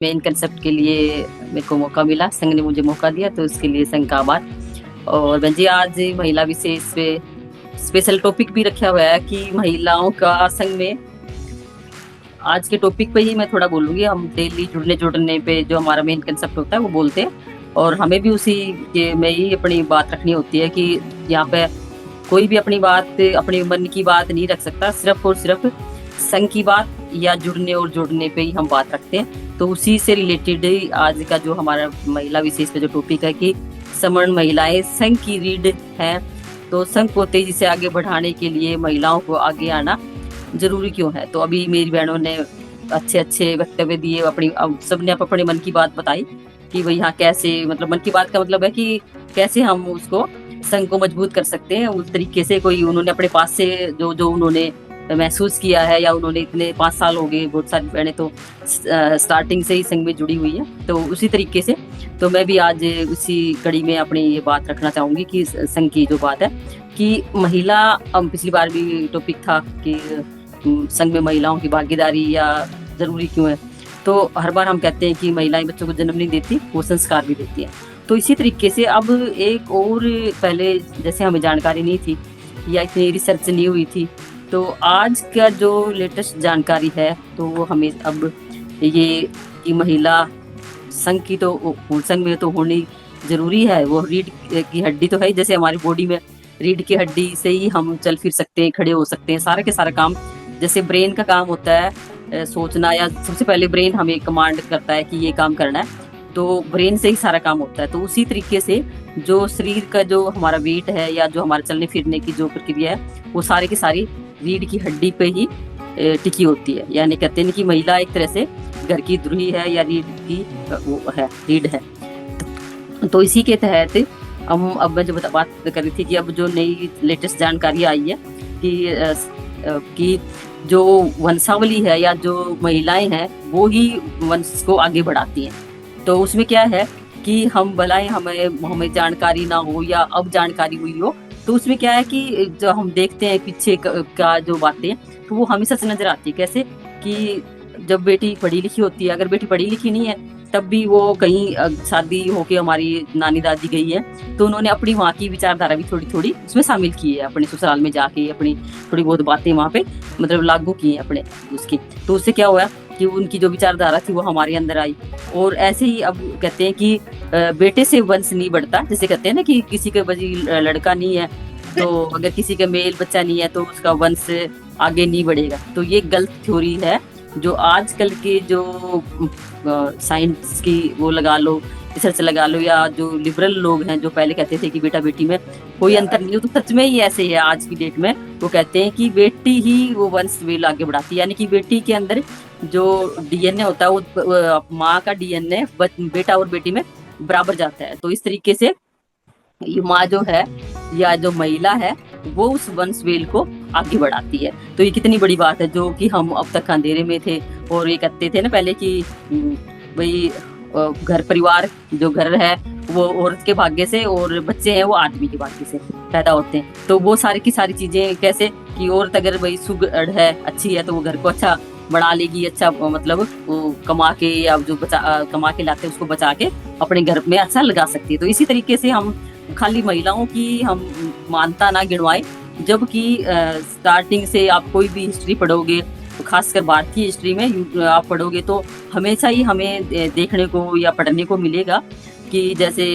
Main concept के लिए मेरे को मौका मिला, संघ ने मुझे मौका दिया, तो उसके लिए संघ का आभार। और बहन जी, आज महिला विशेष पे स्पेशल टॉपिक भी रखा हुआ है कि महिलाओं का संघ में। आज के टॉपिक पे ही मैं थोड़ा बोलूंगी। हम डेली जुड़ने जुड़ने पे जो हमारा मेन कंसेप्ट होता है वो बोलते हैं, और हमें भी उसी के में ही अपनी बात रखनी होती है कि यहाँ पे कोई भी अपनी बात, अपने मन की बात नहीं रख सकता, सिर्फ और सिर्फ संघ की बात या जुड़ने और जुड़ने पे ही हम बात रखते हैं। तो उसी से रिलेटेड आज का जो हमारा महिला विशेष पे जो टॉपिक है कि समर्ण महिलाएं संघ की रीढ़ है। तो संघ को तेजी से आगे बढ़ाने के लिए महिलाओं को आगे आना जरूरी क्यों है। तो अभी मेरी बहनों ने अच्छे अच्छे वक्तव्य दिए, अपनी सबने अपने मन की बात बताई कि भाई हाँ कैसे, मतलब मन की बात का मतलब है कि कैसे हम उसको संघ को मजबूत कर सकते हैं। उस तरीके से कोई उन्होंने अपने पास से जो जो उन्होंने महसूस किया है, या उन्होंने इतने 5 साल हो गए, बहुत सारी बहनें तो स्टार्टिंग से ही संघ में जुड़ी हुई है। तो उसी तरीके से तो मैं भी आज उसी कड़ी में अपनी ये बात रखना चाहूंगी कि संघ की जो बात है कि महिला, पिछली बार भी टॉपिक था कि संघ में महिलाओं की भागीदारी या जरूरी क्यों है। तो हर बार हम कहते हैं कि महिलाएं बच्चों को जन्म नहीं देती, वो संस्कार भी देती हैं। तो इसी तरीके से अब एक और, पहले जैसे हमें जानकारी नहीं थी या इतनी रिसर्च नहीं हुई थी, तो आज का जो लेटेस्ट जानकारी है तो वो हमें अब ये कि महिला संघ की तो संघ में तो होनी जरूरी है। वो रीढ़ की हड्डी तो है, जैसे हमारी बॉडी में रीढ़ की हड्डी से ही हम चल फिर सकते हैं, खड़े हो सकते हैं, सारे के सारे काम। जैसे ब्रेन का काम होता है सोचना, या सबसे पहले ब्रेन हमें कमांड करता है कि ये काम करना है, तो ब्रेन से ही सारा काम होता है। तो उसी तरीके से जो शरीर का जो हमारा वेट है या जो हमारे चलने फिरने की जो प्रक्रिया है, वो सारे की सारी रीढ़ की हड्डी पे ही टिकी होती है। यानी कहते हैं कि महिला एक तरह से घर की द्रोही है या रीढ़ की वो है, रीढ़ है। तो इसी के तहत हम, अब मैं जो बात कर रही थी कि अब जो नई लेटेस्ट जानकारी आई है कि जो वंशावली है या जो महिलाएं हैं वो ही वंश को आगे बढ़ाती हैं। तो उसमें क्या है कि हम भलाएं हमें जानकारी ना हो या अब जानकारी हुई हो, तो उसमें क्या है कि जो हम देखते हैं पीछे का जो बातें, तो वो हमेशा से नजर आती है। कैसे कि जब बेटी पढ़ी लिखी होती है, अगर बेटी पढ़ी लिखी नहीं है तब भी वो कहीं शादी होके हमारी नानी दादी गई है, तो उन्होंने अपनी वहाँ की विचारधारा भी थोड़ी थोड़ी उसमें शामिल की है, अपने ससुराल में जाके अपनी थोड़ी बहुत बातें वहाँ पे मतलब लागू की है अपने उसकी। तो उससे क्या हुआ कि उनकी जो विचारधारा थी वो हमारे अंदर आई। और ऐसे ही अब कहते हैं कि बेटे से वंश नहीं बढ़ता, जैसे कहते हैं ना कि किसी के बजी लड़का नहीं है, तो अगर किसी का मेल बच्चा नहीं है तो उसका वंश आगे नहीं बढ़ेगा। तो ये गलत थ्योरी है जो आजकल के जो साइंस की वो लगा लो, रिसर्च लगा लो, या जो लिबरल लोग हैं जो पहले कहते थे कि बेटा बेटी में कोई अंतर नहीं हो, तो सच में ही ऐसे है। आज की डेट में वो कहते हैं कि बेटी ही वो वंश वेल आगे बढ़ाती है। यानी कि बेटी के अंदर जो डीएनए होता है वो माँ का डीएनए बेटा और बेटी में बराबर जाता है। तो इस तरीके से ये माँ जो है या जो महिला है वो उस वंश वेल को आगे बढ़ाती है। तो ये कितनी बड़ी बात है जो कि हम अब तक अंधेरे में थे। और ये कहते थे ना पहले कि भाई घर परिवार, जो घर है वो औरत के भाग्य से और बच्चे हैं वो आदमी के भाग्य से पैदा होते हैं। तो वो सारी की सारी चीजें कैसे कि औरत अगर भाई सुगढ़ है, अच्छी है, तो वो घर को अच्छा बना लेगी, अच्छा मतलब वो कमा के या जो कमा के लाते हैं उसको बचा के अपने घर में अच्छा लगा सकती है। तो इसी तरीके से हम खाली महिलाओं की हम मानता ना गिनवाएं, जबकि स्टार्टिंग से आप कोई भी हिस्ट्री पढ़ोगे, तो खासकर भारतीय हिस्ट्री में आप पढ़ोगे तो हमेशा ही हमें देखने को या पढ़ने को मिलेगा कि जैसे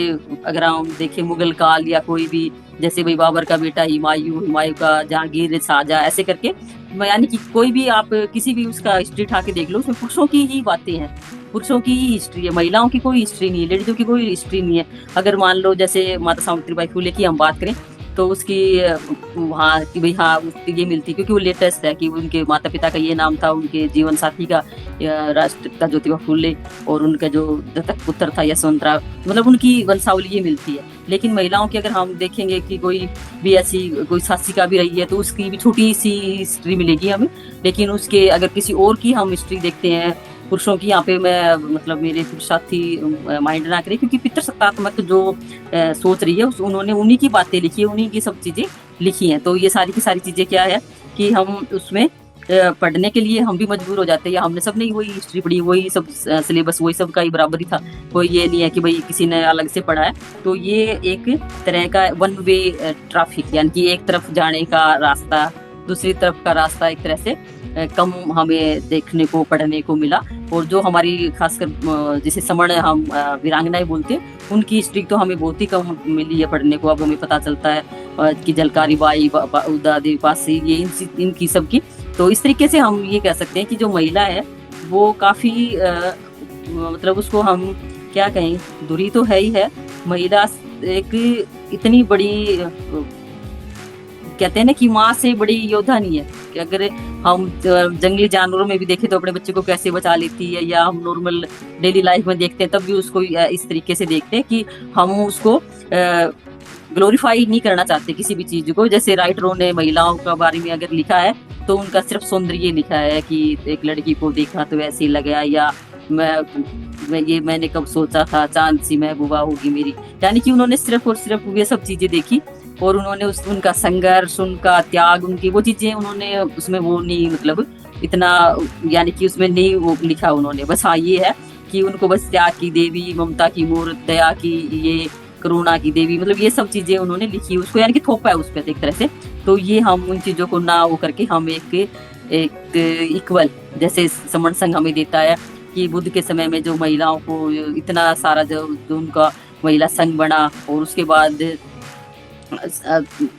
अगर हम देखें मुगल काल या कोई भी, जैसे भाई बाबर का बेटा हुमायूं का जहांगीर, शाहजहां, ऐसे करके, यानी कि कोई भी आप किसी भी उसका हिस्ट्री उठा के देख लो, उसमें पुरुषों की ही बातें हैं, पुरुषों की ही हिस्ट्री है, महिलाओं की कोई हिस्ट्री नहीं है, लेडीजों की कोई हिस्ट्री नहीं है। अगर मान लो जैसे माता सावित्रीबाई फुले की हम बात करें तो उसकी वहाँ की भाई हाँ उसकी ये मिलती, क्योंकि वो लेटेस्ट है कि उनके माता पिता का ये नाम था, उनके जीवन साथी का राष्ट्रपिता ज्योतिबा फुले, और उनका जो दत्तक पुत्र था यशवंतराव, मतलब उनकी वंशावली ये मिलती है। लेकिन महिलाओं की अगर हम देखेंगे कि कोई भी ऐसी कोई शासिका भी रही है तो उसकी भी छोटी सी हिस्ट्री मिलेगी हमें। लेकिन उसके अगर किसी और की हम हिस्ट्री देखते हैं पुरुषों की, यहाँ पे मैं मतलब मेरे साथी माइंड ना करें, क्योंकि पितृसत्तात्मक जो सोच रही है उन्होंने उन्हीं की बातें लिखी है, उन्हीं की सब चीजें लिखी हैं। तो ये सारी की सारी चीजें क्या है कि हम उसमें पढ़ने के लिए हम भी मजबूर हो जाते हैं, या हमने सब नहीं वही हिस्ट्री पढ़ी, वही सब सिलेबस वही सब का ही बराबर ही था। कोई ये नहीं है कि भाई किसी ने अलग से पढ़ा है। तो ये एक तरह का वन वे ट्रैफिक, यानी कि एक तरफ जाने का रास्ता, दूसरी तरफ का रास्ता एक तरह से कम हमें देखने को पढ़ने को मिला। और जो हमारी खासकर जिसे समण हम वीरांगनाएं बोलते हैं, उनकी हिस्ट्री तो हमें बहुत ही कम मिली है पढ़ने को। अब हमें पता चलता है कि झलकारी बाई, उदा देवी पासी, ये इनकी सब की। तो इस तरीके से हम ये कह सकते हैं कि जो महिला है वो काफी मतलब उसको हम क्या कहें, दूरी तो है ही है। महिला एक इतनी बड़ी कहते हैं ना कि माँ से बड़ी योद्धा नहीं है। कि अगर हम जंगली जानवरों में भी देखें तो अपने बच्चे को कैसे बचा लेती है, या हम नॉर्मल डेली लाइफ में देखते हैं तब भी उसको इस तरीके से देखते हैं कि हम उसको ग्लोरीफाई नहीं करना चाहते किसी भी चीज को। जैसे राइटरों ने महिलाओं का बारे में अगर लिखा है तो उनका सिर्फ सौंदर्य लिखा है कि एक लड़की को देखा तो ऐसे ही लगा, या मैंने कब सोचा था चांद सी महबूबा होगी मेरी। यानी कि उन्होंने सिर्फ और सिर्फ ये सब चीजें देखी, और उन्होंने उनका संघर्ष, उनका त्याग, उनकी वो चीजें उन्होंने उसमें वो नहीं मतलब इतना, यानी कि उसमें नहीं वो लिखा उन्होंने। बस हाँ ये है कि उनको बस त्याग की देवी, ममता की मूर्त, दया की, ये करुणा की देवी, मतलब ये सब चीजें उन्होंने लिखी उसको, यानी कि थोपा है उस पर एक तरह से। तो ये हम उन चीजों को ना वो करके हम एक इक्वल, जैसे समण संघ हमें देता है कि बुद्ध के समय में जो महिलाओं को इतना सारा जो उनका महिला संघ बना, और उसके बाद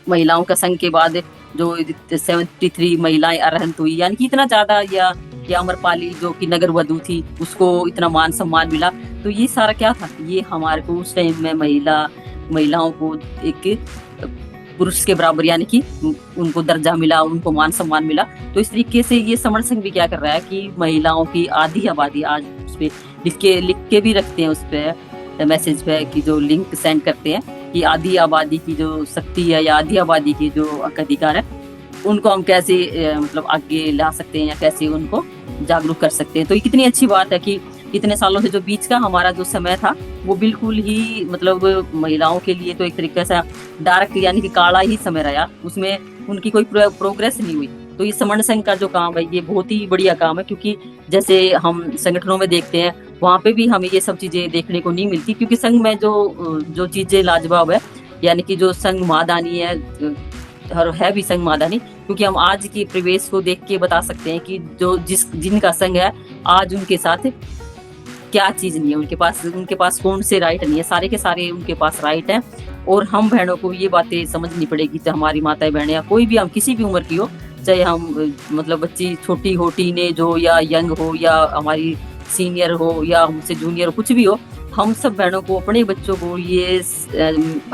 महिलाओं का संघ के बाद जो 73 महिलाएं अरहंत हुई, यानी कि इतना ज्यादा, या अमरपाली जो कि नगर वधु थी उसको इतना मान सम्मान मिला। तो ये सारा क्या था, ये हमारे को उस टाइम में महिलाओं को एक पुरुष के बराबर, यानी कि उनको दर्जा मिला, उनको मान सम्मान मिला। तो इस तरीके से ये समण संघ भी क्या कर रहा है कि महिलाओं की आधी आबादी, आज उस पे लिख के भी रखते हैं उस पे मैसेज पे कि जो लिंक सेंड करते हैं कि आधी आबादी की जो शक्ति है, या आधी आबादी की जो अधिकार है, उनको हम कैसे मतलब आगे ला सकते हैं, या कैसे उनको जागरूक कर सकते हैं। तो ये कितनी अच्छी बात है कि इतने सालों से जो बीच का हमारा जो समय था वो बिल्कुल ही मतलब महिलाओं के लिए तो एक तरीके से डार्क, यानी कि काला ही समय रहा, उसमें उनकी कोई प्रोग्रेस नहीं हुई। तो ये समण संघ का जो काम है ये बहुत ही बढ़िया काम है, क्योंकि जैसे हम संगठनों में देखते हैं वहां पे भी हमें ये सब चीजें देखने को नहीं मिलती, क्योंकि संघ में जो चीजें लाजवाब है, यानी कि जो संघ महादानी है भी संघ महादानी, क्योंकि हम आज की परिवेश को देख के बता सकते हैं कि जो जिनका संघ है आज उनके साथ क्या चीज नहीं है, उनके पास कौन से राइट नहीं है, सारे के सारे उनके पास राइट है। और हम बहनों को ये बातें समझनी पड़ेगी, चाहे हमारी माताएं बहनें या कोई भी हम किसी भी उम्र की हो, चाहे हम मतलब बच्ची छोटी हो, टीनेज हो या यंग हो, या हमारी सीनियर हो या हमसे जूनियर हो, कुछ भी हो, हम सब बहनों को अपने बच्चों को ये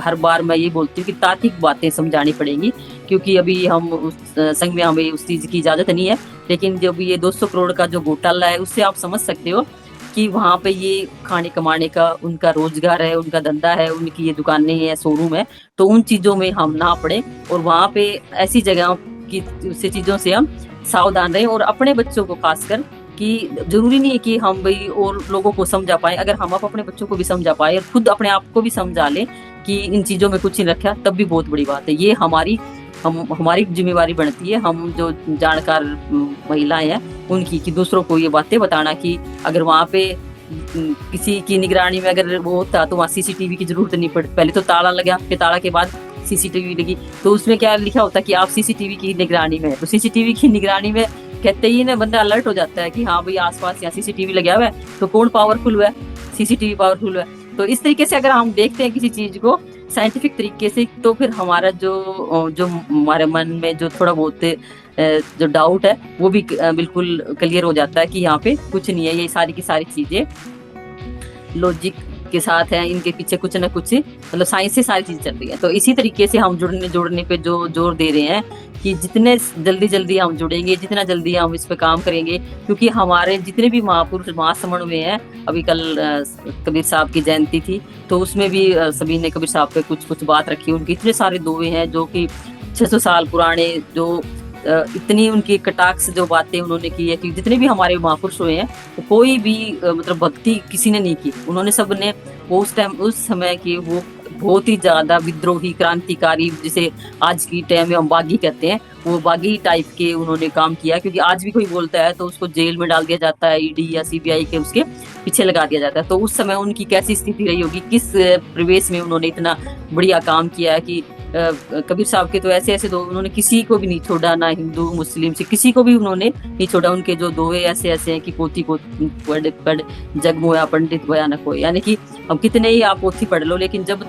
हर बार मैं ये बोलती हूँ कि तार्किक बातें समझानी पड़ेंगी, क्योंकि अभी हम उस संघ में हमें उस चीज की इजाजत नहीं है। लेकिन जब ये 200 करोड़ का जो घोटाला है उससे आप समझ सकते हो कि वहाँ पे ये खाने कमाने का उनका रोजगार है, उनका धंधा है, उनकी ये दुकानें हैं, शोरूम है। तो उन चीजों में हम ना पड़े, और वहाँ पे ऐसी जगहों की से चीजों से हम सावधान रहें, और अपने बच्चों को खासकर कि जरूरी नहीं है कि हम भाई और लोगों को समझा पाए, अगर हम अपने बच्चों को भी समझा पाए और खुद अपने आप को भी समझा लें कि इन चीजों में कुछ नहीं रखा, तब भी बहुत बड़ी बात है। ये हमारी जिम्मेवारी बनती है, हम जो जानकार महिलाएं हैं उनकी, कि दूसरों को ये बातें बताना कि अगर वहाँ पे किसी की निगरानी में अगर वो होता तो वहाँ सीसीटीवी की जरूरत नहीं पड़ती। पहले तो ताला लगा, फिर ताला के बाद सीसीटीवी लगी, तो उसमें क्या लिखा होता कि आप सीसीटीवी की निगरानी में है। तो सीसीटीवी की निगरानी में कहते ही ना बंदा अलर्ट हो जाता है कि हाँ भाई आसपास यहाँ सीसीटीवी लगा हुआ है, तो कौन पावरफुल हुआ है, सीसीटीवी पावरफुल हुआ है। तो इस तरीके से अगर हम देखते हैं किसी चीज को साइंटिफिक तरीके से, तो फिर हमारा जो हमारे मन में जो थोड़ा बहुत जो डाउट है वो भी बिल्कुल क्लियर हो जाता है कि यहाँ पे कुछ नहीं है, ये सारी की सारी चीजें लॉजिक के साथ है, इनके पीछे कुछ ना कुछ मतलब साइंस से सारी चीज चल रही है। तो इसी तरीके से हम जोड़ने पे जो जोर दे रहे हैं कि जितने जल्दी हम जुड़ेंगे, जितना जल्दी हम इस पे काम करेंगे, क्योंकि हमारे जितने भी महापुरुष महासमण हुए हैं, अभी कल कबीर साहब की जयंती थी, तो उसमें भी सभी ने कबीर साहब पे कुछ बात रखी। उनके इतने सारे दोहे हैं जो कि 600 साल पुराने, जो इतनी उनकी कटाक्ष जो बातें उन्होंने की है कि जितने भी हमारे महापुरुष हुए हैं वो कोई भी मतलब भक्ति किसी ने नहीं की, उन्होंने सब ने वो उस समय की वो बहुत ही ज्यादा विद्रोही क्रांतिकारी, जिसे आज की टाइम में हम बागी कहते हैं, वो बागी टाइप के उन्होंने काम किया। क्योंकि आज भी कोई बोलता है तो उसको जेल में डाल दिया जाता है, ईडी या सीबीआई के उसके पीछे लगा दिया जाता है। तो उस समय उनकी कैसी स्थिति रही होगी, किस परिवेश में उन्होंने इतना बढ़िया काम किया है कि कबीर साहब के तो ऐसे ऐसे दो, उन्होंने किसी को भी नहीं छोड़ा, ना हिंदू मुस्लिम से किसी को भी उन्होंने नहीं छोड़ा। उनके जो दोहे ऐसे ऐसे हैं कि पोथी को पढ़ पढ़ जग मोया पंडित गोया न कोई, यानी कि हम कितने ही आप पोथी पढ़ लो, लेकिन जब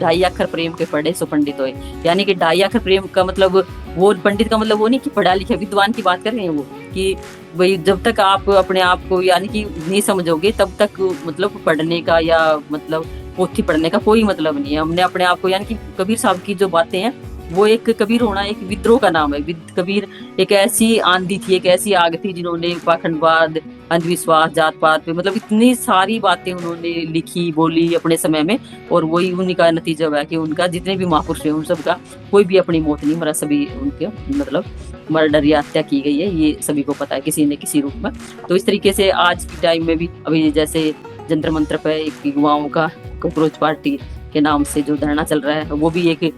2.5 अक्षर प्रेम के पढ़े सो पंडित होए। यानी कि 2.5 अक्षर प्रेम का मतलब, वो पंडित का मतलब वो नहीं कि पढ़ा लिखा विद्वान की बात कर रहे हैं वो, कि भाई जब तक आप अपने आप को यानी कि नहीं समझोगे तब तक मतलब पढ़ने का या मतलब पोथी पढ़ने का कोई मतलब नहीं है। हमने अपने आप को, यानी कि कबीर साहब की जो बातें हैं वो, एक कबीर होना एक विद्रोह का नाम है। कबीर एक ऐसी आंधी थी, एक ऐसी आग थी जिन्होंने पाखंडवाद, अंधविश्वास, जात पात पे मतलब इतनी सारी बातें उन्होंने लिखी बोली अपने समय में। और वही उन्हीं का नतीजा है कि उनका जितने भी महापुरुष हैं उन सबका कोई भी अपनी मौत नहीं मरा, सभी उनके मतलब मर्डर या हत्या की गई है, ये सभी को पता है किसी न किसी रूप में। तो इस तरीके से आज के टाइम में भी अभी जैसे जंतर मंत्र पे एक युवाओं का कॉकरोच पार्टी के नाम से जो धरना चल रहा है, वो भी एक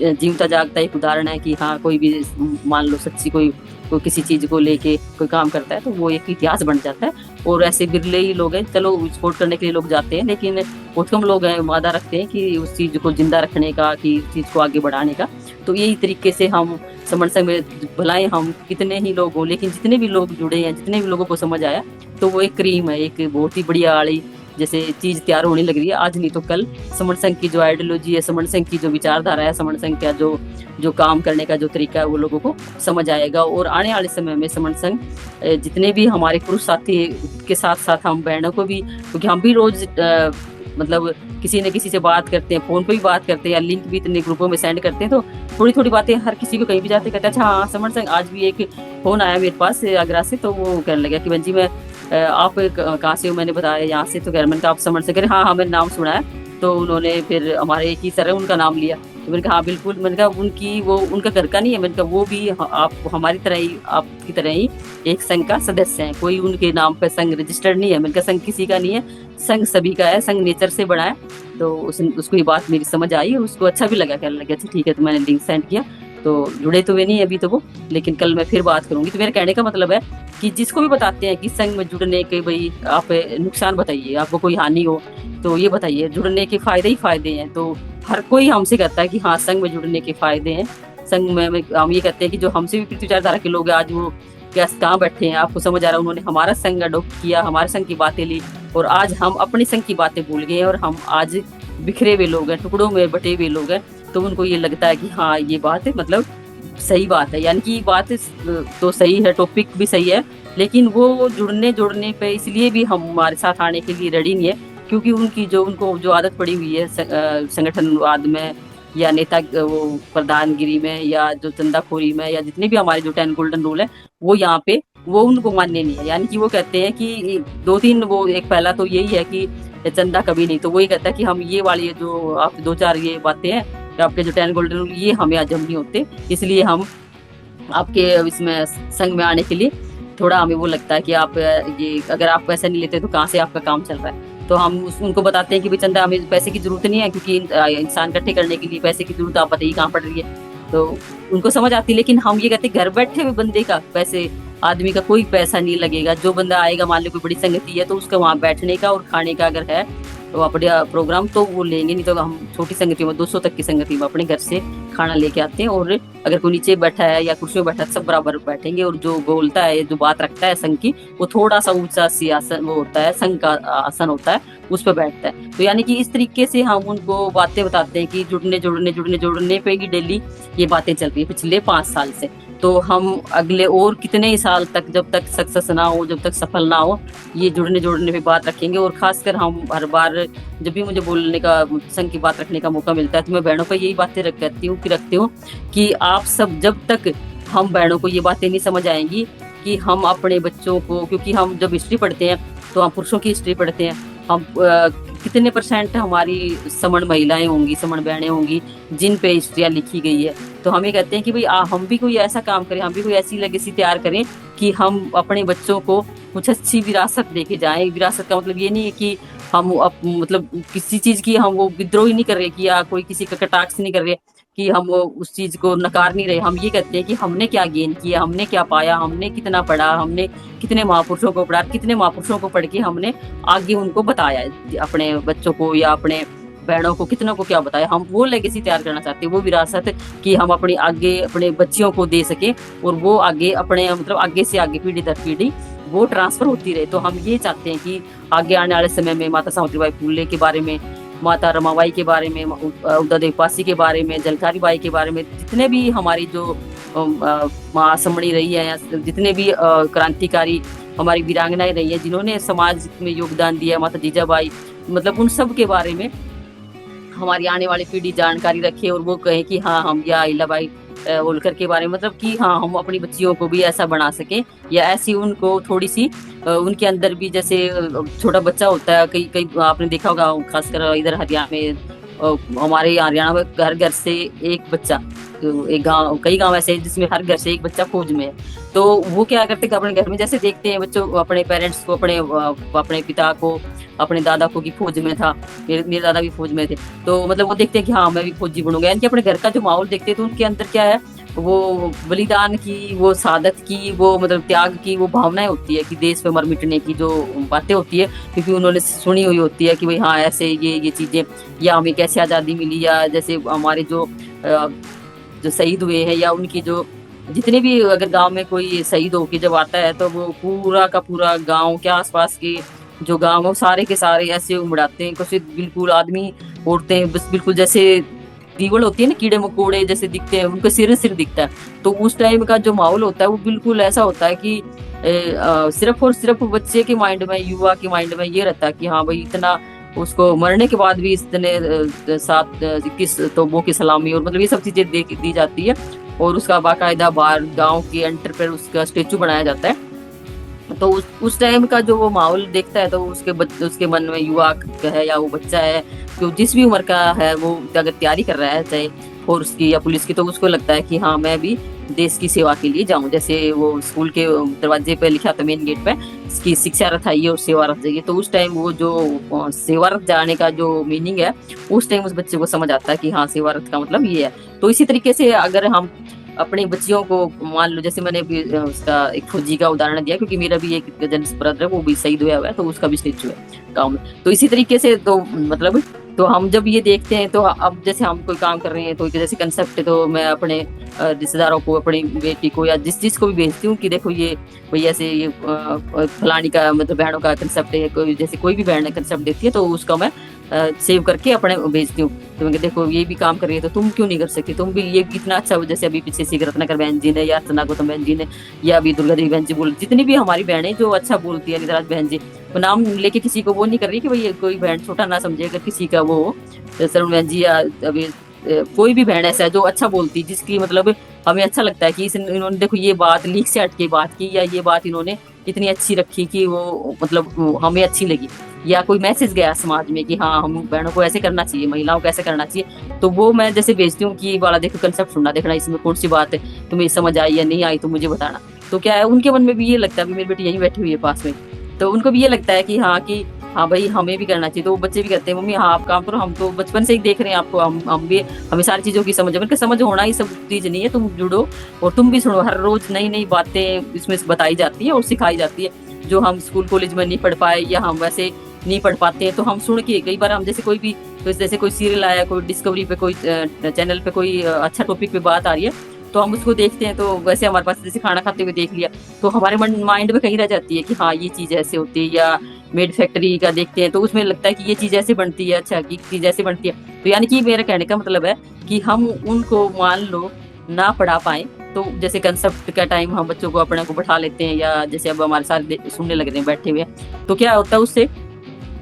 जीवता जागता एक उदाहरण है कि हाँ, कोई भी मान लो सच्ची कोई किसी चीज को लेके कोई काम करता है तो वो एक इतिहास बन जाता है। और ऐसे बिरले ही लोग हैं, चलो सपोर्ट करने के लिए लोग जाते हैं, लेकिन बहुत कम लोग हैं वादा रखते हैं कि उस चीज को जिंदा रखने का, कि उस चीज को आगे बढ़ाने का। तो यही तरीके से हम समण संघ में भलाए हम कितने ही लोग हों, लेकिन जितने भी लोग जुड़े हैं, जितने भी लोगों को समझ आया, तो वो एक क्रीम है, एक बहुत ही बढ़िया आड़ी जैसे चीज तैयार होने लग रही है। आज नहीं तो कल समण संघ की जो आइडियोलॉजी है, समण संघ की जो विचारधारा है, समण संघ का जो काम करने का जो तरीका है, वो लोगों को समझ आएगा। और आने वाले समय में समण संघ जितने भी हमारे पुरुष साथी के साथ साथ हम बहनों को भी, क्योंकि हम भी रोज मतलब किसी न किसी से बात करते हैं, फोन पे भी बात करते हैं या लिंक भी इतने ग्रुपों में सेंड करते हैं, तो थोड़ी थोड़ी बातें हर किसी को कहीं भी जाते कहते हैं अच्छा हाँ समण संघ। आज भी एक फोन आया मेरे पास आगरा से, तो वो कहने लगा कि बहन जी मैं आप कहाँ से हो, मैंने बताया यहाँ से, तो मैंने कहा आप समण संघ, हाँ हाँ मैंने नाम सुना है। तो उन्होंने फिर हमारे एक ही सर है उनका नाम लिया, तो मैंने कहा हाँ बिल्कुल, मैंने कहा उनकी वो उनका घर का नहीं है, मैंने कहा वो भी आप हमारी तरह ही, आपकी तरह ही एक संघ का सदस्य है, कोई उनके नाम पे संघ रजिस्टर्ड नहीं है। मैंने कहा संघ किसी का नहीं है, संघ सभी का है, संघ नेचर से बना है। तो उसको ये बात मेरी समझ आई, उसको अच्छा भी लगा, कहने लगा अच्छा ठीक है। तो मैंने लिंक सेंड किया, तो जुड़े तो वे नहीं अभी तो वो, लेकिन कल मैं फिर बात करूंगी। तो मेरे कहने का मतलब है कि जिसको भी बताते हैं कि संघ में जुड़ने के भाई आप नुकसान बताइए, आपको कोई हानि हो तो ये बताइए, जुड़ने के फायदे ही फायदे हैं। तो हर कोई हमसे कहता है कि हाँ संघ में जुड़ने के फायदे हैं। संघ में हम ये कहते हैं कि जो हमसे भी विचारधारा के लोग हैं आज वो क्या कहाँ बैठे हैं, आपको समझ आ रहा है, उन्होंने हमारा संघ अडॉप्ट किया, हमारे संघ की बातें ली, और आज हम अपने संघ की बातें भूल गए हैं, और हम आज बिखरे हुए लोग हैं, टुकड़ों में बटे हुए लोग हैं। तो उनको ये लगता है कि हाँ ये बात है मतलब सही बात है, यानी कि बात तो सही है, टॉपिक भी सही है, लेकिन वो जुड़ने पे इसलिए भी हमारे साथ आने के लिए रेडी नहीं है, क्योंकि उनको जो आदत पड़ी हुई है संगठनवाद में या नेता वो प्रधानगिरी में या जो चंदाखोरी में या जितने भी हमारे जो 10 गोल्डन रूल है, वो यहाँ पे वो उनको मानने नहीं है। यानी कि वो कहते हैं कि 2-3 वो, एक पहला तो यही है कि चंदा कभी नहीं, तो वही कहता है कि हम ये वाली जो आप 2-4 ये बातें हैं, आपके जो 10 गोल्डन रूल, ये हमें हजम नहीं होते, इसलिए हम आपके इसमें संघ में आने के लिए थोड़ा हमें वो लगता है कि आप ये अगर आप पैसा नहीं लेते तो कहाँ से आपका काम चल रहा है। तो हम उनको बताते हैं कि भाई चंदा हमें पैसे की जरूरत नहीं है, क्योंकि इंसान इकट्ठे करने के लिए पैसे की जरूरत आप बताइए कहाँ पड़ रही है। तो उनको समझ आती है, लेकिन हम ये कहते हैं घर बैठे हुए बंदे का पैसे, आदमी का कोई पैसा नहीं लगेगा। जो बंदा आएगा, मान लो कोई बड़ी संगति है तो उसका वहाँ बैठने का और खाने का अगर है तो अपने प्रोग्राम तो वो लेंगे, नहीं तो हम छोटी संगतियों में 200 तक की संगति में अपने घर से खाना लेके आते हैं, और अगर कोई नीचे बैठा है या कुर्सी में बैठा है सब बराबर बैठेंगे, और जो बोलता है जो बात रखता है संघ की, वो थोड़ा सा ऊंचा सियासन वो होता है, संघ का आसन होता है, उस पर बैठता है। तो यानी कि इस तरीके से हम उनको बातें बताते हैं कि जुड़ने पे ही डेली ये बातें चल रही है पिछले 5 साल से। तो हम अगले और कितने ही साल तक, जब तक सक्सेस ना हो, जब तक सफल ना हो, ये जुड़ने पे बात रखेंगे। और खासकर हम हर बार जब भी मुझे बोलने का, संघ की बात रखने का मौका मिलता है, तो मैं बहनों पर यही बातें रखती हूँ कि आप सब, जब तक हम बहनों को ये बातें नहीं समझ आएंगी कि हम अपने बच्चों को, क्योंकि हम जब हिस्ट्री पढ़ते हैं तो हम पुरुषों की हिस्ट्री पढ़ते हैं, हम कितने % हमारी समण महिलाएं होंगी, समण बहनें होंगी जिन पे हिस्ट्रियाँ लिखी गई है। तो हम ये कहते हैं कि भाई हम भी कोई ऐसा काम करें, हम भी कोई ऐसी लेगेसी तैयार करें कि हम अपने बच्चों को कुछ अच्छी विरासत देके जाएं। विरासत का मतलब ये नहीं है कि हम मतलब किसी चीज की हम वो विद्रोह ही नहीं कर रहे कि या कोई किसी का कटाक्ष नहीं कर रहे कि हम उस चीज को नकार नहीं रहे। हम ये कहते हैं कि हमने क्या गेन किया, हमने क्या पाया, हमने कितना पढ़ा, हमने कितने महापुरुषों को पढ़ा, कितने महापुरुषों को पढ़ के हमने आगे उनको बताया है, अपने बच्चों को या अपने बहनों को, कितनों को क्या बताया। हम वो लेगेसी तैयार करना चाहते हैं, वो विरासत कि हम अपनी आगे अपने बच्चियों को दे सके और वो आगे अपने मतलब आगे से आगे पीढ़ी दर पीढ़ी वो ट्रांसफर होती रहे। तो हम ये चाहते हैं कि आगे आने वाले समय में माता सावित्रीबाई फुले के बारे में, माता रमाबाई के बारे में, उदा देवी पासी के बारे में, झलकारी बाई के बारे में, जितने भी हमारी जो माँ समणी रही है या जितने भी क्रांतिकारी हमारी वीरांगनाएं रही है जिन्होंने समाज में योगदान दिया, माता जीजाबाई, मतलब उन सब के बारे में हमारी आने वाली पीढ़ी जानकारी रखे और वो कहे कि हाँ हम या अहिल्याबाई होलकर के बारे में, मतलब कि हाँ हम अपनी बच्चियों को भी ऐसा बना सके या ऐसी उनको थोड़ी सी उनके अंदर भी, जैसे छोटा बच्चा होता है, कई कई आपने देखा होगा खासकर इधर हरियाणा में, हमारे हरियाणा में घर घर से एक बच्चा, एक गांव, कई गांव ऐसे हैं जिसमें हर घर से एक बच्चा फौज में है। तो वो क्या करते हैं अपने घर में जैसे देखते हैं बच्चों अपने पेरेंट्स को, अपने पिता को, अपने दादा को कि फौज में था, मेरे दादा भी फौज में थे, तो मतलब वो देखते हैं कि हाँ मैं भी फौजी बनूंगा। यानी कि अपने घर का जो माहौल देखते हैं तो उनके अंदर क्या है, वो बलिदान की, वो सादत की, वो मतलब त्याग की वो भावनाएं होती है कि देश पे मर मिटने की जो बातें होती है, क्योंकि उन्होंने सुनी हुई होती है कि भाई हाँ ऐसे ये चीजें, या हमें कैसे आज़ादी मिली, या जैसे हमारे जो शहीद हुए हैं, या उनकी जो जितने भी, अगर गांव में कोई शहीद होके जब आता है तो वो पूरा का पूरा गांव के आसपास के जो गांव है सारे के सारे ऐसे उमड़ाते हैं, कुछ बिल्कुल आदमी औरतें बस बिल्कुल जैसे दीवल होती है ना, कीड़े मकोड़े जैसे दिखते हैं, उनका सिर दिखता है। तो उस टाइम का जो माहौल होता है वो बिल्कुल ऐसा होता है कि सिर्फ और सिर्फ बच्चे के माइंड में, युवा के माइंड में ये रहता है कि हाँ भाई इतना, उसको मरने के बाद भी इतने 7-21 तोपों की सलामी और मतलब ये सब चीजें दी जाती है, और उसका बाकायदा बाहर गांव के एंटर पर उसका स्टेचू बनाया जाता है। तो उस टाइम का जो वो माहौल देखता है तो उसके मन में, युवा है या वो बच्चा है, तो जिस भी उम्र का है, वो अगर तैयारी कर रहा है चाहे फोर्स की या पुलिस की, तो उसको लगता है कि हाँ मैं भी देश की सेवा के लिए जाऊं। जैसे वो स्कूल के दरवाजे पे लिखा था मेन गेट पे कि शिक्षारत आइए और सेवारत जाइए, तो उस टाइम वो जो सेवारत जाने का जो मीनिंग है उस टाइम उस बच्चे को समझ आता है कि हाँ सेवारत का मतलब ये है। तो इसी तरीके से अगर हम अपनी बच्चियों को, मान लो जैसे मैंने भी उसका एक फौजी का उदाहरण दिया, क्योंकि मेरा भी एक कजन ब्रदर है वो भी शहीद हुआ है, तो उसका भी स्टेचू है गाँव में। तो इसी तरीके से तो मतलब तो हम जब ये देखते हैं तो अब जैसे हम कोई काम कर रहे हैं तो जैसे कंसेप्ट है, तो मैं अपने रिश्तेदारों को, अपनी बेटी को या जिस को भी भेजती हूँ कि देखो ये कोई ऐसे ये फलानी का मतलब बहनों का कंसेप्ट है, कोई जैसे कोई भी बहन कंसेप्ट देती है तो उसका मैं सेव करके अपने भेजती हूँ। तो मैं देखो ये भी काम कर रही है तो तुम क्यों नहीं कर सकती, तुम भी ये कितना अच्छा, जैसे अभी पीछे सी रत्नाकर बहन जी ने या अर्चना गौतम बहन जी ने या अभी दुर्गा देवी बहन जी बोल, जितनी भी हमारी बहनें जो अच्छा बोलती है, निधराज बहन जी, वो नाम लेके किसी को वो नहीं कर रही कि भाई कोई बहन छोटा ना समझे अगर किसी का वो, शरण बहन जी या अभी कोई भी बहन ऐसा है जो अच्छा बोलती, जिसकी मतलब हमें अच्छा लगता है कि इन्होंने देखो ये बात लीक से हटके बात की, या ये बात इन्होंने इतनी अच्छी रखी कि वो मतलब हमें अच्छी लगी, या कोई मैसेज गया समाज में कि हाँ हम बहनों को ऐसे करना चाहिए, महिलाओं को ऐसे करना चाहिए। तो वो मैं जैसे भेजती हूँ कि वाला देखो कंसेप्ट सुनना, देखना इसमें कौन सी बात है तुम्हें समझ आई या नहीं आई तो मुझे बताना। तो क्या है उनके मन में भी ये लगता है, मेरी बेटी यहीं बैठी हुई है पास में, तो उनको भी ये लगता है कि हाँ भाई हमें भी करना चाहिए। तो वो बच्चे भी कहते हैं मम्मी हाँ आप काम करो, हम तो बचपन से ही देख रहे हैं आपको, हम भी, हमें सारी चीज़ों की समझ है। बल्कि समझ होना ही सब चीज़ नहीं है, तुम जुड़ो और तुम भी सुनो, हर रोज नई नई बातें इसमें बताई जाती है और सिखाई जाती है, जो हम स्कूल कॉलेज में नहीं पढ़ पाए या हम वैसे नहीं पढ़ पाते हैं। तो हम सुन के कई बार हम जैसे कोई भी, तो जैसे कोई सीरियल आया, कोई डिस्कवरी पे, कोई चैनल पे कोई अच्छा टॉपिक पे बात आ रही है तो हम उसको देखते हैं, तो वैसे हमारे पास जैसे खाना खाते हुए देख लिया तो हमारे माइंड में कहीं रह जाती है कि हाँ ये चीज़ ऐसे होती है, या मेड फैक्ट्री का देखते हैं तो उसमें लगता है कि ये चीज़ ऐसे बनती है, अच्छा की चीज़ ऐसे बनती है। तो यानी कि मेरा कहने का मतलब है कि हम उनको मान लो ना पढ़ा पाए, तो जैसे कंसेप्ट का टाइम हम बच्चों को अपने को बैठा लेते हैं, या जैसे अब हमारे साथ सुनने लग रहे हैं बैठे हुए, तो क्या होता है उससे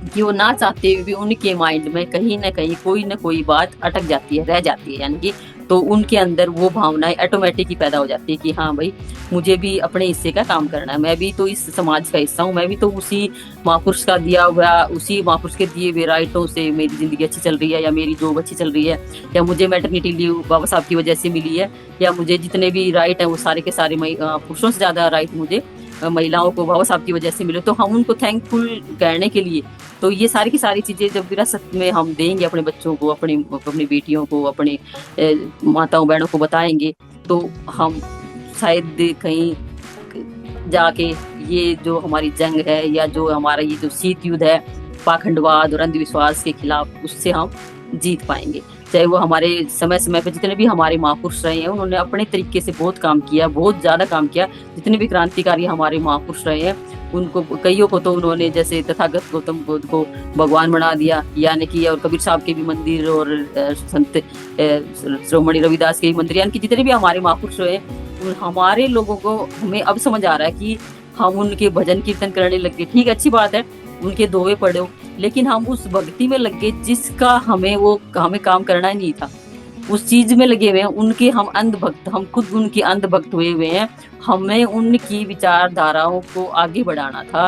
कि वो ना चाहते हुए भी उनके माइंड में कहीं ना कहीं कोई ना कोई बात अटक जाती है, रह जाती है यानी कि। तो तो उनके अंदर वो भावनाएं ऑटोमेटिक ही पैदा हो जाती है कि हाँ भाई, मुझे भी अपने हिस्से का काम करना है, मैं भी तो इस समाज का हिस्सा हूँ, मैं भी तो उसी महापुरुष का दिया हुआ, उसी महापुरुष के दिए हुए राइटों से मेरी जिंदगी अच्छी चल रही है, या मेरी जॉब अच्छी चल रही है, या मुझे मैटरनिटी लीव बाबा साहब की वजह से मिली है, या मुझे जितने भी राइट है वो सारे के सारे पुरुषों से ज्यादा राइट मुझे महिलाओं को बाबा साहब की वजह से मिले, तो हम उनको थैंकफुल कहने के लिए, तो ये सारी की सारी चीजें जब विरासत में हम देंगे अपने बच्चों को, अपनी बेटियों को, अपने माताओं बहनों को बताएंगे, तो हम शायद कहीं जाके ये जो हमारी जंग है, या जो हमारा ये जो शीत युद्ध है पाखंडवाद और अंधविश्वास के खिलाफ, उससे हम जीत पाएंगे। चाहे वो हमारे समय समय पे जितने भी हमारे महापुरुष रहे हैं, उन्होंने अपने तरीके से बहुत काम किया, बहुत ज्यादा काम किया। जितने भी क्रांतिकारी हमारे महापुरुष रहे हैं, उनको कईयों को तो उन्होंने, जैसे तथागत गौतम बुद्ध को भगवान बना दिया, यानी कि, और कबीर साहब के भी मंदिर, और संत श्रोमणी रविदास के भी मंदिर, यानी कि जितने भी हमारे महापुरुष रहे, हमारे लोगों को, हमें अब समझ आ रहा है कि हम उनके भजन कीर्तन करने लग गए, ठीक, अच्छी बात है, उनके दोहे पढ़ो, लेकिन हम उस भक्ति में लग गए जिसका हमें काम करना ही नहीं था, उस चीज में लगे हुए हैं। उनके हम अंध भक्त, हम खुद उनके अंध भक्त हुए हुए हैं। हमें उनकी विचारधाराओं को आगे बढ़ाना था,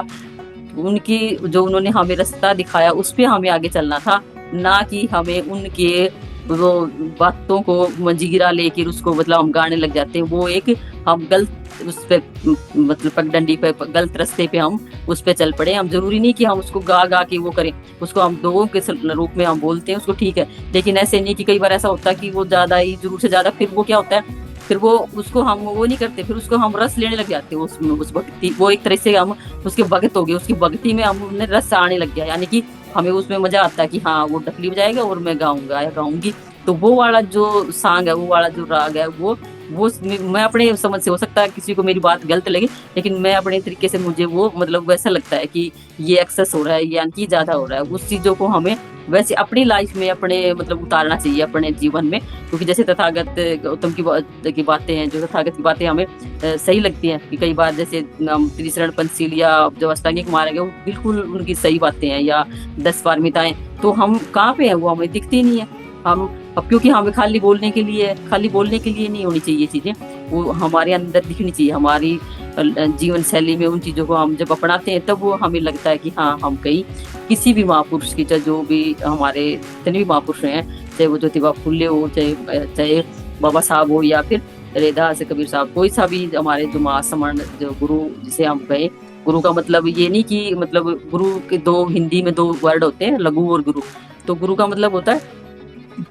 उनकी जो उन्होंने हमें रास्ता दिखाया उस पे हमें आगे चलना था, ना कि हमें उनके वो बातों को मंजीरा लेकर उसको मतलब हम गाने लग जाते हैं। वो एक हम गलत उस पे मतलब पगडंडी पे, गलत रास्ते पे हम उस पे चल पड़े। हम जरूरी नहीं कि हम उसको गा गा के वो करें, उसको हम दोगों के रूप में हम बोलते हैं उसको, ठीक है, लेकिन ऐसे नहीं कि कई बार ऐसा होता है कि वो ज्यादा ही जरूर से ज्यादा, फिर वो क्या होता है, फिर वो उसको हम वो नहीं करते, फिर उसको हम रस लेने लग जाते हैं उसमें, उस भक्ति, वो एक तरह से हम उसके भगत हो गए, उसकी भक्ति में हम रस आने लग गया, यानी कि हमें उसमें मजा आता है कि हाँ वो डफली बजाएगा और मैं गाऊंगा या गाऊंगी, तो वो वाला जो सांग है, वो वाला जो राग है, वो मैं अपने समझ से, हो सकता है किसी को मेरी बात गलत लगे, लेकिन मैं अपने तरीके से, मुझे वो मतलब वैसा लगता है कि ये एक्सेस हो रहा है, यानी कि ज्यादा हो रहा है। उस चीजों को हमें वैसे अपनी लाइफ में अपने मतलब उतारना चाहिए अपने जीवन में, क्योंकि जैसे तथागत गौतम की बातें हैं, जो तथागत की बातें हमें सही लगती हैं, कि कई बार जैसे त्रिशरण पंचशील या जो अष्टांगिक मार्ग है, वो बिल्कुल उनकी सही बातें हैं, या 10 पारमिताएं, तो हम कहाँ पे हैं, वो हमें दिखती नहीं है। हम अब क्योंकि हमें खाली बोलने के लिए नहीं होनी चाहिए ये चीजें, वो हमारे अंदर दिखनी चाहिए। हमारी जीवन शैली में उन चीजों को हम जब अपनाते हैं, तब वो हमें लगता है कि हाँ हम कहीं किसी भी महापुरुष की, चाहे जो भी हमारे जितने भी महापुरुष हैं, चाहे वो ज्योतिबा फुले हो, चाहे बाबा साहब हो, या फिर रैदास कबीर साहब, कोई सा भी हमारे जो महासमण जो गुरु जिसे हम कहें, गुरु का मतलब ये नहीं कि मतलब गुरु के दो हिंदी में 2 वर्ड होते हैं, लघु और गुरु। तो गुरु का मतलब होता है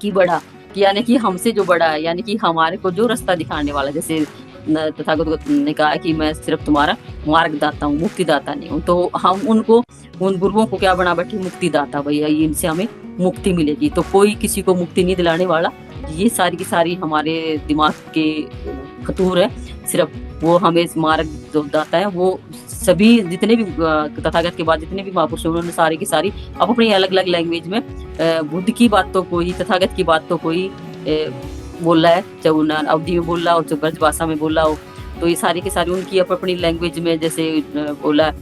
कि बड़ा, यानी कि हमसे जो बड़ा है, यानी कि हमारे को जो रास्ता दिखाने वाला, जैसे तथागत ने कहा कि मैं सिर्फ तुम्हारा मार्गदाता हूँ, मुक्तिदाता नहीं हूँ, तो हम उनको, उन गुरुओं को क्या बना बैठे, मुक्तिदाता, भैया इनसे हमें मुक्ति मिलेगी। तो कोई किसी को मुक्ति नहीं दिलाने वाला, ये सारी की सारी हमारे दिमाग के फतूर है, सिर्फ वो हमें मार्ग जो दाता है, वो सभी जितने भी तथागत के बाद जितने भी महापुरुष हैं, उन्होंने सारी की सारी अब अपनी अलग अलग लैंग्वेज में बुद्ध की बातों को ही, तथागत की बातों को ही बोला है, चाहे उन्होंने अवधि में बोला हो, चाहे ब्रज भाषा में बोला हो, तो ये सारी की सारी उनकी अपनी लैंग्वेज में जैसे बोला,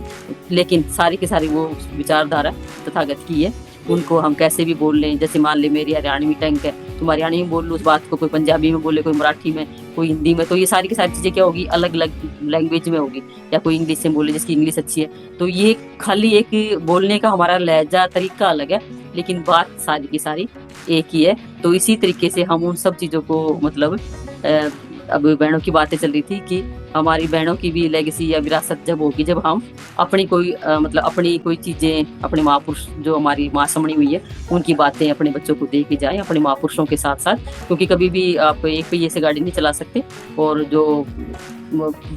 लेकिन सारी की सारी वो विचारधारा तथागत की है। उनको हम कैसे भी बोल लें, जैसे मान ले मेरी हरियाणवी टंग है, तुम हरियाणवी में बोल लो उस बात को, कोई पंजाबी में बोले, कोई मराठी में, कोई हिंदी में, तो ये सारी की सारी चीजें क्या होगी, अलग अलग लैंग्वेज में होगी, या कोई इंग्लिश में बोले जिसकी इंग्लिश अच्छी है, तो ये खाली एक बोलने का हमारा लहजा तरीका अलग है, लेकिन बात सारी की सारी एक ही है। तो इसी तरीके से हम उन सब चीजों को मतलब अब बहनों की बातें चल रही थी कि हमारी बहनों की भी लेगेसी या विरासत जब होगी, जब हम अपनी कोई मतलब अपनी कोई चीजें, अपने महापुरुष जो हमारी माँ समणी हुई है, उनकी बातें अपने बच्चों को दे के जाए, अपने महापुरुषों के साथ साथ, क्योंकि कभी भी आप एक पहिए से गाड़ी नहीं चला सकते। और जो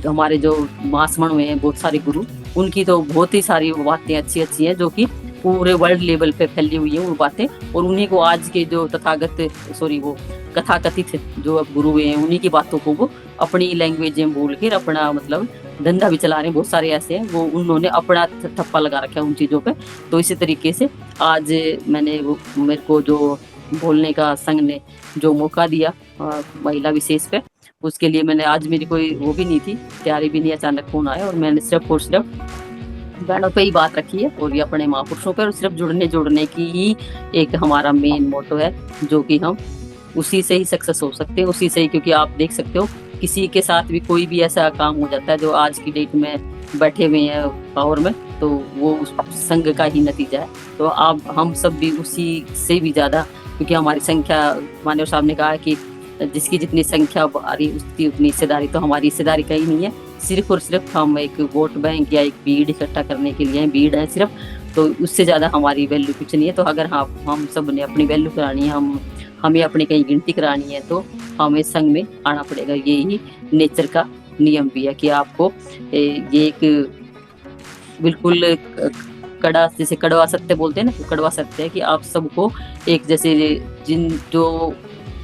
हमारे जो माँ समण हुए हैं बहुत सारे गुरु, उनकी तो बहुत ही सारी बातें अच्छी अच्छी हैं, जो कि पूरे वर्ल्ड लेवल पे फैली हुई है वो बातें, और उन्हीं को आज के जो वो कथाकथित जो अब गुरु हुए हैं, उन्हीं की बातों को वो अपनी लैंग्वेज में बोल कर अपना मतलब धंधा भी चला रहे हैं। बहुत सारे ऐसे हैं, वो उन्होंने अपना ठप्पा लगा रखा है उन चीज़ों पे। तो इसी तरीके से आज मैंने वो, मेरे को जो बोलने का संघ ने जो मौका दिया महिला विशेष पे, उसके लिए मैंने, आज मेरी कोई वो भी नहीं थी, तैयारी भी नहीं, अचानक फोन आया और मैंने सिर्फ और सिर्फ बहनों पे ही बात रखी है, और ये अपने महापुरुषों पर, और सिर्फ जुड़ने की ही एक हमारा मेन मोटो है, जो कि हम उसी से ही सक्सेस हो सकते हैं, उसी से ही। क्योंकि आप देख सकते हो किसी के साथ भी कोई भी ऐसा काम हो जाता है जो आज की डेट में बैठे हुए हैं पावर में, तो वो उस संघ का ही नतीजा है। तो आप हम सब भी उसी से भी ज्यादा, क्योंकि हमारी संख्या, मानव साहब ने कहा कि जिसकी जितनी संख्या बारी उसकी उतनी हिस्सेदारी, तो हमारी हिस्सेदारी कहीं नहीं है। सिर्फ और सिर्फ हम एक वोट बैंक या एक भीड़ इकट्ठा करने के लिए भीड़ है सिर्फ, तो उससे ज्यादा हमारी वैल्यू कुछ नहीं है। तो अगर हम सब ने अपनी वैल्यू करानी है, हमें अपनी कहीं गिनती करानी है, तो हमें संघ में आना पड़ेगा। यही नेचर का नियम भी है कि आपको ये एक बिल्कुल कड़ा, जैसे कड़वा सत्य बोलते हैं ना, तो कड़वा सत्य है कि आप सबको एक जैसे, जिन जो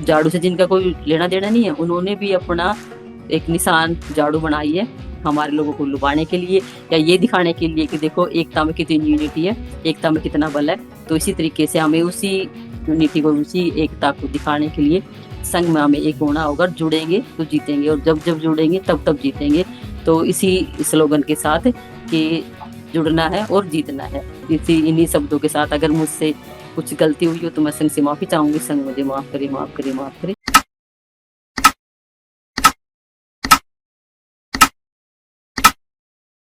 झाड़ू से जिनका कोई लेना देना नहीं है, उन्होंने भी अपना एक निशान झाड़ू बनाई है हमारे लोगों को लुभाने के लिए, या ये दिखाने के लिए कि देखो एकता में कितनी यूनिटी है, एकता में कितना बल है। तो इसी तरीके से हमें उसी यूनिटी को, उसी एकता को दिखाने के लिए संघ में हमें एक होना होगा। जुड़ेंगे तो जीतेंगे, और जब जब जुड़ेंगे तब तब जीतेंगे। तो इसी स्लोगन के साथ कि जुड़ना है और जीतना है, इन्हीं शब्दों के साथ अगर मुझसे कुछ गलती हुई हो तो मैं संघ से माफी चाहूंगी। संघ मुझे माफ करे, माफ करे, माफ करे।